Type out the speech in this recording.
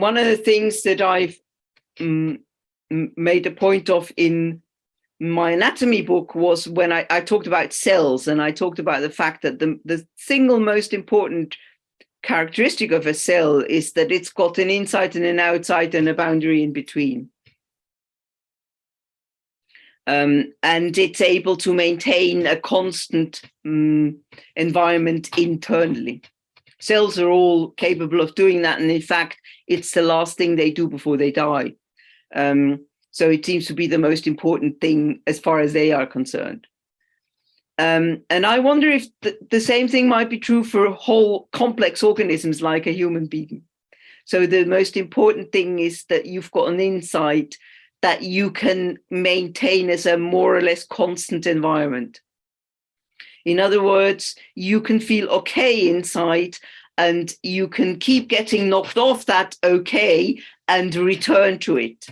one of the things that I've made a point of in my anatomy book was when I talked about cells, and I talked about the fact that the single most important characteristic of a cell is that it's got an inside and an outside and a boundary in between. And it's able to maintain a constant environment internally. Cells are all capable of doing that. And in fact, it's the last thing they do before they die. So it seems to be the most important thing as far as they are concerned. And I wonder if the same thing might be true for whole complex organisms like a human being. So the most important thing is that you've got an insight that you can maintain as a more or less constant environment. In other words, you can feel okay inside and you can keep getting knocked off that okay and return to it.